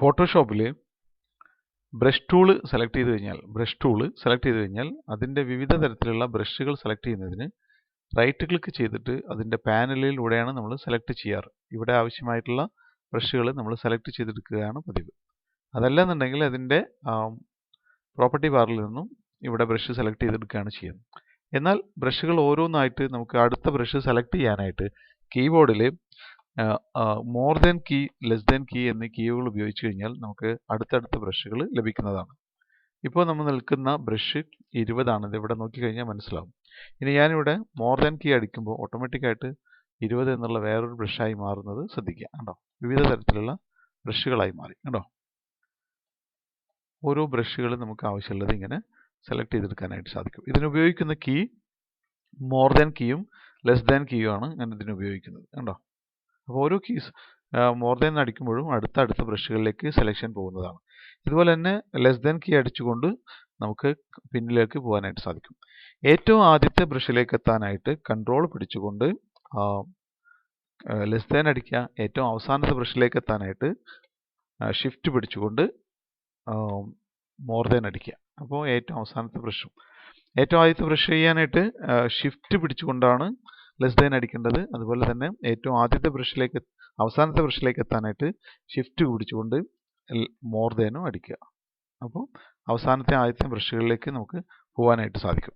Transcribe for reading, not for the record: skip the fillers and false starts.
ഫോട്ടോഷോപ്പിൽ brush tool select ചെയ്ത് കഴിഞ്ഞാൽ അതിൻ്റെ വിവിധ തരത്തിലുള്ള ബ്രഷുകൾ സെലക്ട് ചെയ്യുന്നതിന് റൈറ്റ് ക്ലിക്ക് ചെയ്തിട്ട് അതിൻ്റെ പാനലിലൂടെയാണ് നമ്മൾ സെലക്ട് ചെയ്യാറ്. ഇവിടെ ആവശ്യമായിട്ടുള്ള ബ്രഷുകൾ നമ്മൾ സെലക്ട് ചെയ്തെടുക്കുകയാണ് പതിവ്. അതല്ലെന്നുണ്ടെങ്കിൽ അതിൻ്റെ പ്രോപ്പർട്ടി ബാറിൽ നിന്നും ഇവിടെ ബ്രഷ് സെലക്ട് ചെയ്തെടുക്കുകയാണ് ചെയ്യുന്നത്. എന്നാൽ ബ്രഷുകൾ ഓരോന്നായിട്ട് നമുക്ക് അടുത്ത ബ്രഷ് സെലക്ട് ചെയ്യാനായിട്ട് കീബോർഡിൽ more than key, less than key എന്നീ കീകൾ ഉപയോഗിച്ച് കഴിഞ്ഞാൽ നമുക്ക് അടുത്തടുത്ത ബ്രഷുകൾ ലഭിക്കുന്നതാണ്. ഇപ്പോൾ നമ്മൾ നിൽക്കുന്ന ബ്രഷ് 20 ആണ്. ഇത് ഇവിടെ നോക്കിക്കഴിഞ്ഞാൽ മനസ്സിലാവും. ഇനി ഞാനിവിടെ മോർ ദാൻ കീ അടിക്കുമ്പോൾ ഓട്ടോമാറ്റിക്കായിട്ട് 20 എന്നുള്ള വേറൊരു ബ്രഷായി മാറുന്നത് ശ്രദ്ധിക്കുക. കണ്ടോ, വിവിധ തരത്തിലുള്ള ബ്രഷുകളായി മാറി. കണ്ടോ, ഓരോ ബ്രഷുകളും നമുക്ക് ആവശ്യമുള്ളത് ഇങ്ങനെ സെലക്ട് ചെയ്തെടുക്കാനായിട്ട് സാധിക്കും. ഇതിനുപയോഗിക്കുന്ന കീ മോർ ദാൻ കീയും ലെസ് ദാൻ കീയും ആണ് ഞാൻ ഇതിന് ഉപയോഗിക്കുന്നത്. കണ്ടോ, അപ്പോൾ ഓരോ കീസ് മോർ ദാൻ അടിക്കുമ്പോഴും അടുത്ത ബ്രഷുകളിലേക്ക് സെലക്ഷൻ പോകുന്നതാണ്. ഇതുപോലെ തന്നെ ലെസ് ദാൻ കീ അടിച്ചുകൊണ്ട് നമുക്ക് പിന്നിലേക്ക് പോകാനായിട്ട് സാധിക്കും. ഏറ്റവും ആദ്യത്തെ ബ്രഷിലേക്ക് എത്താനായിട്ട് കൺട്രോൾ പിടിച്ചുകൊണ്ട് ലെസ് ദാൻ അടിക്കുക. ഏറ്റവും അവസാനത്തെ ബ്രഷിലേക്ക് എത്താനായിട്ട് ഷിഫ്റ്റ് പിടിച്ചുകൊണ്ട് മോർ ദാൻ അടിക്കുക. അപ്പോൾ ഏറ്റവും അവസാനത്തെ ബ്രഷും ഏറ്റവും ആദ്യത്തെ ബ്രഷ് ചെയ്യാനായിട്ട് ഷിഫ്റ്റ് പിടിച്ചുകൊണ്ടാണ് ലെസ് ദാൻ അടിക്കേണ്ടത്. അതുപോലെ തന്നെ ഏറ്റവും അവസാനത്തെ ബ്രഷിലേക്ക് എത്താനായിട്ട് ഷിഫ്റ്റ് പിടിച്ചുകൊണ്ട് മോർ ദാനും അടിക്കുക. അപ്പോൾ അവസാനത്തെ ആദ്യത്തെ ബ്രഷുകളിലേക്ക് നമുക്ക് പോകാനായിട്ട് സാധിക്കും.